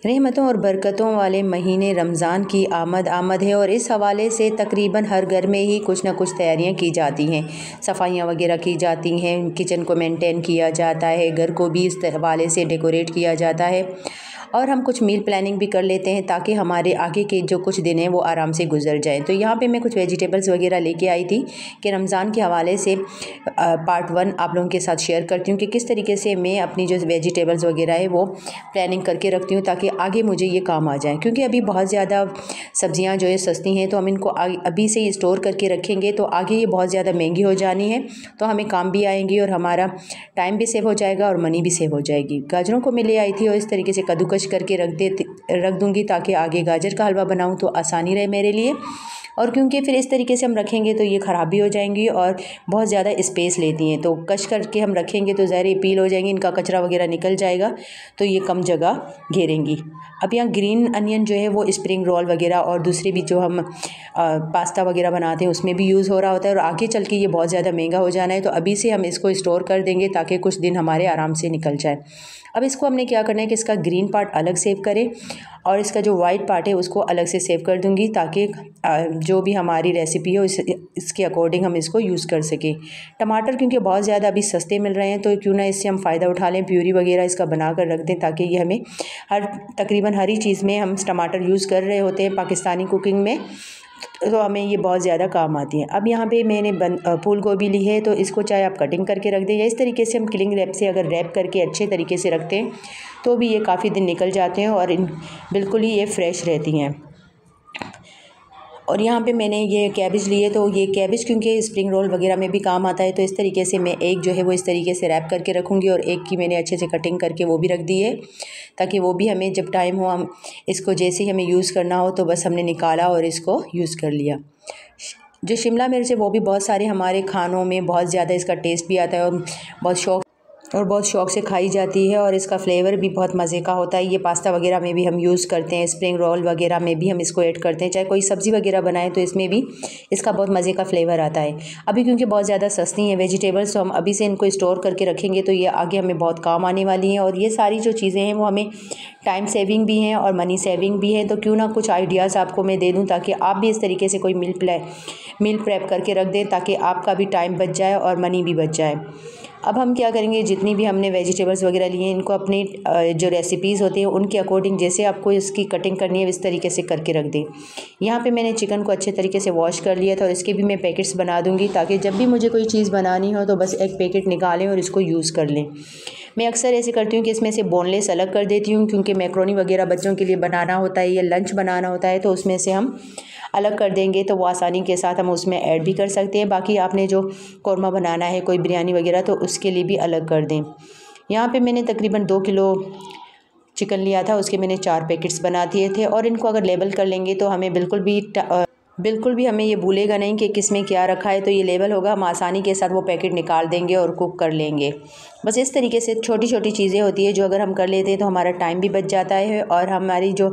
रहमतों और बरकतों वाले महीने रमज़ान की आमद है और इस हवाले से तकरीबन हर घर में ही कुछ ना कुछ तैयारियां की जाती हैं। सफाइयां वगैरह की जाती हैं, किचन को मेंटेन किया जाता है, घर को भी इस हवाले से डेकोरेट किया जाता है और हम कुछ मील प्लानिंग भी कर लेते हैं ताकि हमारे आगे के जो कुछ दिन हैं वो आराम से गुजर जाएं। तो यहाँ पे मैं कुछ वेजिटेबल्स वगैरह लेके आई थी कि रमज़ान के हवाले से पार्ट 1 आप लोगों के साथ शेयर करती हूँ कि किस तरीके से मैं अपनी जो वेजिटेबल्स वगैरह है वो प्लानिंग करके रखती हूँ ताकि आगे मुझे ये काम आ जाए। क्योंकि अभी बहुत ज़्यादा सब्ज़ियाँ जो है सस्ती हैं, तो हम इनको अभी से ही स्टोर करके रखेंगे तो आगे ये बहुत ज़्यादा महंगी हो जानी है, तो हमें काम भी आएंगी और हमारा टाइम भी सेव हो जाएगा और मनी भी सेव हो जाएगी। गाजरों को मैं ले आई थी और इस तरीके से कद्दूकस करके रख दूँगी ताकि आगे गाजर का हलवा बनाऊँ तो आसानी रहे मेरे लिए। और क्योंकि फिर इस तरीके से हम रखेंगे तो ये ख़राब भी हो जाएंगी और बहुत ज़्यादा स्पेस लेती हैं, तो कश करके हम रखेंगे तो ज़ाहिर पील हो जाएंगी, इनका कचरा वगैरह निकल जाएगा तो ये कम जगह घेरेंगी। अब यहाँ ग्रीन अनियन जो है वो स्प्रिंग रोल वगैरह और दूसरे भी जो हम पास्ता वगैरह बनाते हैं उसमें भी यूज़ हो रहा होता है और आगे चल के ये बहुत ज़्यादा महंगा हो जाना है, तो अभी से हम इसको स्टोर कर देंगे ताकि कुछ दिन हमारे आराम से निकल जाए। अब इसको हमने क्या करना है कि इसका ग्रीन पार्ट अलग सेव करें और इसका जो वाइट पार्ट है उसको अलग से सेव कर दूंगी ताकि जो भी हमारी रेसिपी हो इसके अकॉर्डिंग हम इसको यूज़ कर सकें। टमाटर क्योंकि बहुत ज़्यादा अभी सस्ते मिल रहे हैं तो क्यों ना इससे हम फ़ायदा उठा लें, प्यूरी वगैरह इसका बना कर रख दें ताकि ये हमें तकरीबन हर ही चीज़ में हम टमाटर यूज़ कर रहे होते हैं पाकिस्तानी कुकिंग में, तो हमें ये बहुत ज़्यादा काम आती है। अब यहाँ पे मैंने फूल गोभी ली है तो इसको चाहे आप कटिंग करके रख दें या इस तरीके से हम क्लिंग रैप से अगर रैप करके अच्छे तरीके से रखते हैं तो भी ये काफ़ी दिन निकल जाते हैं और बिल्कुल ही ये फ्रेश रहती हैं। और यहाँ पे मैंने ये कैबेज लिए, तो ये कैबेज क्योंकि स्प्रिंग रोल वगैरह में भी काम आता है तो इस तरीके से मैं एक जो है वो इस तरीके से रैप करके रखूँगी और एक की मैंने अच्छे से कटिंग करके वो भी रख दी है ताकि वो भी हमें जब टाइम हो हम इसको जैसे ही हमें यूज़ करना हो तो बस हमने निकाला और इसको यूज़ कर लिया। जो शिमला मिर्च है वो भी बहुत सारे हमारे खानों में बहुत ज़्यादा इसका टेस्ट भी आता है और बहुत शौक़ से खाई जाती है और इसका फ्लेवर भी बहुत मज़े का होता है। ये पास्ता वगैरह में भी हम यूज़ करते हैं, स्प्रिंग रोल वगैरह में भी हम इसको ऐड करते हैं, चाहे कोई सब्ज़ी वगैरह बनाएं तो इसमें भी इसका बहुत मज़े का फ्लेवर आता है। अभी क्योंकि बहुत ज़्यादा सस्ती हैं वेजिटेबल्स तो हम अभी से इनको स्टोर करके रखेंगे तो ये आगे हमें बहुत काम आने वाली हैं और ये सारी जो चीज़ें हैं वो हमें टाइम सेविंग भी हैं और मनी सेविंग भी है। तो क्यों ना कुछ आइडियाज़ आपको मैं दे दूँ ताकि आप भी इस तरीके से कोई मील प्रेप करके रख दें ताकि आपका भी टाइम बच जाए और मनी भी बच जाए। अब हम क्या करेंगे, जितनी भी हमने वेजिटेबल्स वगैरह लिए हैं इनको अपनी जो रेसिपीज़ होती हैं उनके अकॉर्डिंग जैसे आपको इसकी कटिंग करनी है इस तरीके से करके रख दें। यहाँ पे मैंने चिकन को अच्छे तरीके से वॉश कर लिया था और इसके भी मैं पैकेट्स बना दूँगी ताकि जब भी मुझे कोई चीज़ बनानी हो तो बस एक पैकेट निकालें और इसको यूज़ कर लें। मैं अक्सर ऐसे करती हूँ कि इसमें से बोनलेस अलग कर देती हूँ क्योंकि मैक्रोनी वगैरह बच्चों के लिए बनाना होता है या लंच बनाना होता है तो उसमें से हम अलग कर देंगे तो वो आसानी के साथ हम उसमें ऐड भी कर सकते हैं। बाकी आपने जो कौरमा बनाना है कोई बिरयानी वगैरह तो उसके लिए भी अलग कर दें। यहाँ पे मैंने तकरीबन 2 किलो चिकन लिया था, उसके मैंने 4 पैकेट्स बना दिए थे और इनको अगर लेबल कर लेंगे तो हमें बिल्कुल भी हमें ये भूलेगा नहीं कि किस में क्या रखा है, तो ये लेबल होगा, हम आसानी के साथ वो पैकेट निकाल देंगे और कुक कर लेंगे। बस इस तरीके से छोटी छोटी चीज़ें होती है जो अगर हम कर लेते हैं तो हमारा टाइम भी बच जाता है और हमारी जो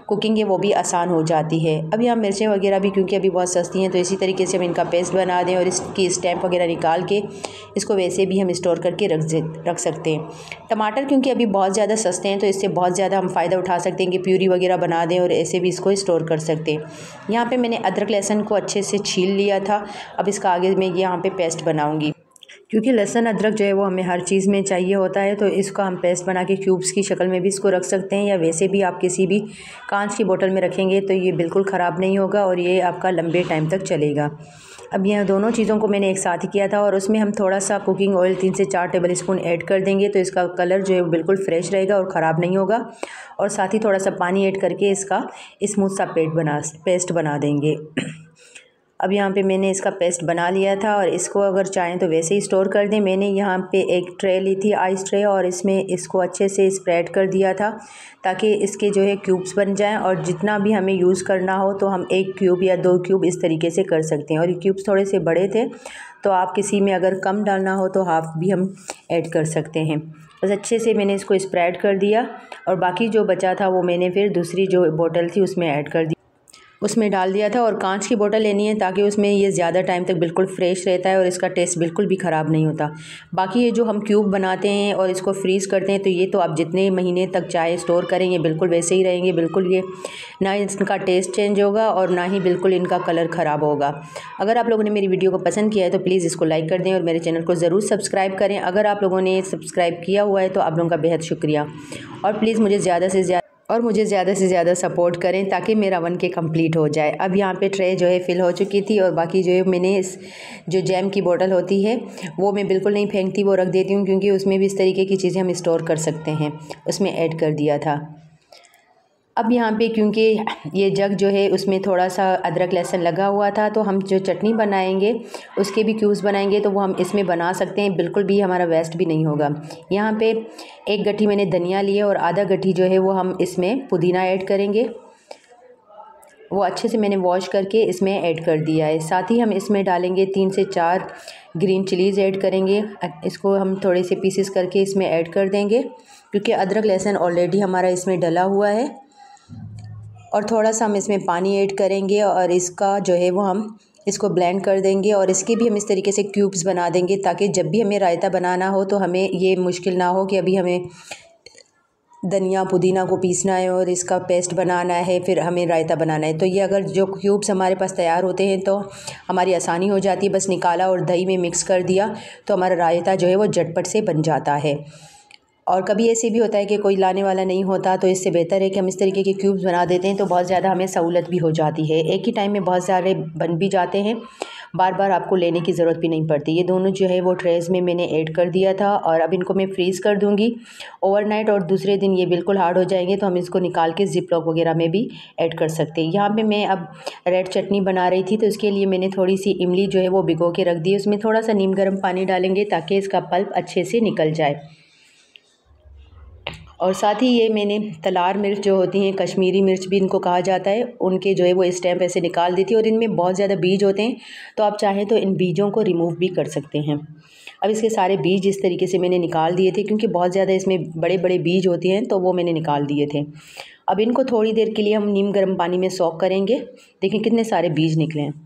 कुकिंग है वो भी आसान हो जाती है। अब यहाँ मिर्चें वगैरह भी क्योंकि अभी बहुत सस्ती हैं तो इसी तरीके से हम इनका पेस्ट बना दें और इसकी स्टैम्प वगैरह निकाल के इसको वैसे भी हम स्टोर करके रख सकते हैं। टमाटर क्योंकि अभी बहुत ज़्यादा सस्ते हैं तो इससे बहुत ज़्यादा हम फ़ायदा उठा सकते हैं कि प्यूरी वगैरह बना दें और ऐसे भी इसको स्टोर कर सकते हैं। यहाँ पे मैंने अदरक लहसुन को अच्छे से छील लिया था। अब इसका आगे मैं यहाँ पे पेस्ट बनाऊँगी क्योंकि लहसुन अदरक जो है वो हमें हर चीज़ में चाहिए होता है, तो इसका हम पेस्ट बना के क्यूब्स की शक्ल में भी इसको रख सकते हैं या वैसे भी आप किसी भी कांच की बोतल में रखेंगे तो ये बिल्कुल ख़राब नहीं होगा और ये आपका लंबे टाइम तक चलेगा। अब यह दोनों चीज़ों को मैंने एक साथ ही किया था और उसमें हम थोड़ा सा कुकिंग ऑयल 3 से 4 टेबल स्पून ऐड कर देंगे तो इसका कलर जो है वो बिल्कुल फ्रेश रहेगा और ख़राब नहीं होगा। और साथ ही थोड़ा सा पानी ऐड करके इसका स्मूथ सा पेस्ट बना देंगे। अब यहाँ पे मैंने इसका पेस्ट बना लिया था और इसको अगर चाहें तो वैसे ही स्टोर कर दें। मैंने यहाँ पे एक ट्रे ली थी, आइस ट्रे, और इसमें इसको अच्छे से स्प्रेड कर दिया था ताकि इसके जो है क्यूब्स बन जाएं और जितना भी हमें यूज़ करना हो तो हम 1 क्यूब या 2 क्यूब इस तरीके से कर सकते हैं। और ये क्यूब्स थोड़े से बड़े थे तो आप किसी में अगर कम डालना हो तो हाफ़ भी हम ऐड कर सकते हैं। बस अच्छे से मैंने इसको स्प्रेड कर दिया और बाकी जो बचा था वो मैंने फिर दूसरी जो बोतल थी उसमें ऐड कर दिया। उसमें डाल दिया था। और कांच की बोतल लेनी है ताकि उसमें ये ज़्यादा टाइम तक बिल्कुल फ्रेश रहता है और इसका टेस्ट बिल्कुल भी ख़राब नहीं होता। बाकी ये जो हम क्यूब बनाते हैं और इसको फ्रीज़ करते हैं तो ये तो आप जितने महीने तक चाहे स्टोर करें ये बिल्कुल वैसे ही रहेंगे। बिल्कुल ये ना इनका टेस्ट चेंज होगा और ना ही बिल्कुल इनका कलर ख़राब होगा। अगर आप लोगों ने मेरी वीडियो को पसंद किया है तो प्लीज़ इसको लाइक कर दें और मेरे चैनल को ज़रूर सब्सक्राइब करें। अगर आप लोगों ने सब्सक्राइब किया हुआ है तो आप लोगों का बेहद शुक्रिया। और प्लीज़ मुझे ज़्यादा से ज़्यादा सपोर्ट करें ताकि मेरा 1K कंप्लीट हो जाए। अब यहाँ पे ट्रे जो है फ़िल हो चुकी थी और बाकी जो है मैंने इस जो जैम की बोतल होती है वो मैं बिल्कुल नहीं फेंकती, वो रख देती हूँ क्योंकि उसमें भी इस तरीके की चीज़ें हम स्टोर कर सकते हैं, उसमें ऐड कर दिया था। अब यहाँ पे क्योंकि ये जग जो है उसमें थोड़ा सा अदरक लहसुन लगा हुआ था तो हम जो चटनी बनाएंगे उसके भी क्यूब्स बनाएंगे तो वो हम इसमें बना सकते हैं, बिल्कुल भी हमारा वेस्ट भी नहीं होगा। यहाँ पे एक गट्ठी मैंने धनिया लिया और आधा गट्ठी जो है वो हम इसमें पुदीना ऐड करेंगे। वो अच्छे से मैंने वॉश करके इसमें ऐड कर दिया है। साथ ही हम इसमें डालेंगे 3 से 4 ग्रीन चिलीज़ ऐड करेंगे। इसको हम थोड़े से पीसेस करके इसमें ऐड कर देंगे क्योंकि अदरक लहसुन ऑलरेडी हमारा इसमें डला हुआ है। और थोड़ा सा हम इसमें पानी ऐड करेंगे और इसका जो है वो हम इसको ब्लेंड कर देंगे और इसके भी हम इस तरीके से क्यूब्स बना देंगे ताकि जब भी हमें रायता बनाना हो तो हमें ये मुश्किल ना हो कि अभी हमें धनिया पुदीना को पीसना है और इसका पेस्ट बनाना है फिर हमें रायता बनाना है। तो ये अगर जो क्यूब्स हमारे पास तैयार होते हैं तो हमारी आसानी हो जाती है, बस निकाला और दही में मिक्स कर दिया तो हमारा रायता जो है वो झटपट से बन जाता है। और कभी ऐसे भी होता है कि कोई लाने वाला नहीं होता तो इससे बेहतर है कि हम इस तरीके के क्यूब्स बना देते हैं तो बहुत ज़्यादा हमें सहूलत भी हो जाती है। एक ही टाइम में बहुत सारे बन भी जाते हैं, बार बार आपको लेने की ज़रूरत भी नहीं पड़ती। ये दोनों जो है वो ट्रेज़ में मैंने ऐड कर दिया था और अब इनको मैं फ्रीज़ कर दूँगी ओवरनाइट और दूसरे दिन ये बिल्कुल हार्ड हो जाएंगे तो हम इसको निकाल के ज़िप लॉक वगैरह में भी ऐड कर सकते हैं। यहाँ पे मैं अब रेड चटनी बना रही थी तो इसके लिए मैंने थोड़ी सी इमली जो है वो भिगो के रख दी। उसमें थोड़ा सा नीम गर्म पानी डालेंगे ताकि इसका पल्प अच्छे से निकल जाए। और साथ ही ये मैंने तलार मिर्च जो होती हैं, कश्मीरी मिर्च भी इनको कहा जाता है, उनके जो है वो स्टेम ऐसे निकाल दी थी और इनमें बहुत ज़्यादा बीज होते हैं तो आप चाहें तो इन बीजों को रिमूव भी कर सकते हैं। अब इसके सारे बीज इस तरीके से मैंने निकाल दिए थे क्योंकि बहुत ज़्यादा इसमें बड़े बड़े बीज होते हैं तो वो मैंने निकाल दिए थे। अब इनको थोड़ी देर के लिए हम नीम गर्म पानी में सॉक करेंगे। देखिए कितने सारे बीज निकले हैं।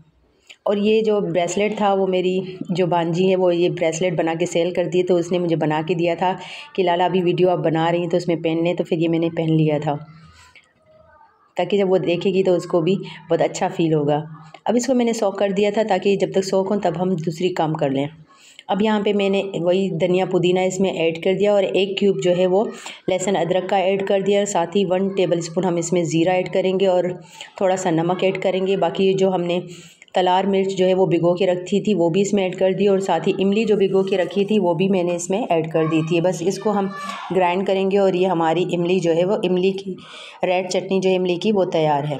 और ये जो ब्रेसलेट था वो मेरी जो भांजी है वो ये ब्रेसलेट बना के सेल करती है तो उसने मुझे बना के दिया था कि लाला अभी वीडियो आप बना रही हैं तो उसमें पहन लें, तो फिर ये मैंने पहन लिया था ताकि जब वो देखेगी तो उसको भी बहुत अच्छा फ़ील होगा। अब इसको मैंने सॉक कर दिया था ताकि जब तक सॉक हो तब हम दूसरी काम कर लें। अब यहाँ पे मैंने वही धनिया पुदीना इसमें ऐड कर दिया और 1 क्यूब जो है वो लहसुन अदरक का ऐड कर दिया। साथ ही 1 टेबलस्पून हम इसमें ज़ीरा ऐड करेंगे और थोड़ा सा नमक ऐड करेंगे। बाकी ये जो हमने तलार मिर्च जो है वो भिगो के रखी थी वो भी इसमें ऐड कर दी और साथ ही इमली जो भिगो के रखी थी वो भी मैंने इसमें ऐड कर दी थी। बस इसको हम ग्राइंड करेंगे और ये हमारी इमली जो है वो इमली की रेड चटनी जो है इमली की वो तैयार है।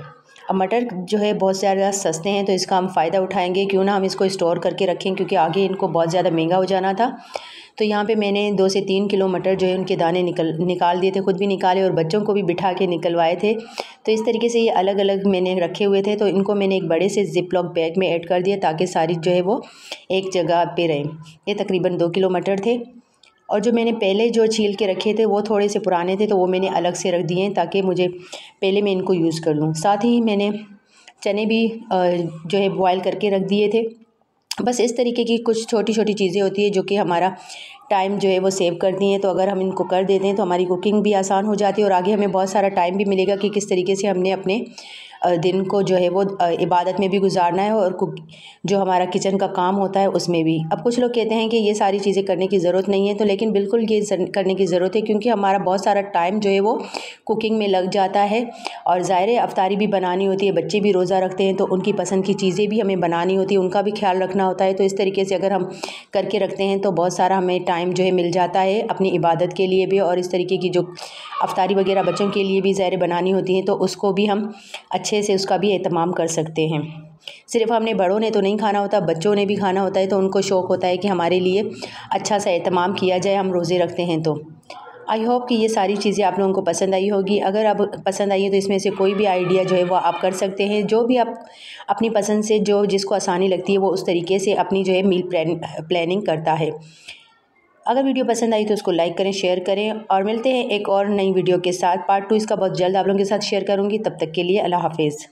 अब मटर जो है बहुत ज़्यादा सस्ते हैं तो इसका हम फ़ायदा उठाएंगे, क्यों ना हम इसको स्टोर करके रखें क्योंकि आगे इनको बहुत ज़्यादा महंगा हो जाना था। तो यहाँ पे मैंने 2 से 3 किलो मटर जो है उनके दाने निकाल दिए थे, खुद भी निकाले और बच्चों को भी बिठा के निकलवाए थे। तो इस तरीके से ये अलग अलग मैंने रखे हुए थे तो इनको मैंने एक बड़े से ज़िप लॉक बैग में ऐड कर दिया ताकि सारी जो है वो एक जगह पे रहें। ये तकरीबन 2 किलो मटर थे और जो मैंने पहले जो छील के रखे थे वो थोड़े से पुराने थे तो वो मैंने अलग से रख दिए हैं ताकि मुझे पहले मैं इनको यूज़ कर लूँ। साथ ही मैंने चने भी जो है बॉयल करके रख दिए थे। बस इस तरीके की कुछ छोटी छोटी चीज़ें होती है जो कि हमारा टाइम जो है वो सेव करती हैं। तो अगर हम इनको कर देते हैं तो हमारी कुकिंग भी आसान हो जाती है और आगे हमें बहुत सारा टाइम भी मिलेगा कि किस तरीके से हमने अपने दिन को जो है वो इबादत में भी गुजारना है और जो हमारा किचन का काम होता है उसमें भी। अब कुछ लोग कहते हैं कि ये सारी चीज़ें करने की ज़रूरत नहीं है, तो लेकिन बिल्कुल ये करने की ज़रूरत है क्योंकि हमारा बहुत सारा टाइम जो है वो कुकिंग में लग जाता है और ज़ाहिर है अफ्तारी भी बनानी होती है, बच्चे भी रोज़ा रखते हैं तो उनकी पसंद की चीज़ें भी हमें बनानी होती है, उनका भी ख्याल रखना होता है। तो इस तरीके से अगर हम करके रखते हैं तो बहुत सारा हमें टाइम जो है मिल जाता है अपनी इबादत के लिए भी और इस तरीके की जो अफ्तारी वगैरह बच्चों के लिए भी ज़ाहिर बनानी होती हैं तो उसको भी हम अच्छे से उसका भी एहतमाम कर सकते हैं। सिर्फ हमने बड़ों ने तो नहीं खाना होता, बच्चों ने भी खाना होता है तो उनको शौक़ होता है कि हमारे लिए अच्छा सा एहतमाम किया जाए, हम रोज़े रखते हैं। तो आई होप कि ये सारी चीज़ें आप लोगों को पसंद आई होगी। अगर आप पसंद आई है तो इसमें से कोई भी आइडिया जो है वो आप कर सकते हैं, जो भी आप अपनी पसंद से जो जिसको आसानी लगती है वो उस तरीके से अपनी जो है मील प्लानिंग करता है। अगर वीडियो पसंद आई तो उसको लाइक करें, शेयर करें और मिलते हैं एक और नई वीडियो के साथ। पार्ट 2 इसका बहुत जल्द आप लोगों के साथ शेयर करूँगी। तब तक के लिए अल्लाह हाफिज़।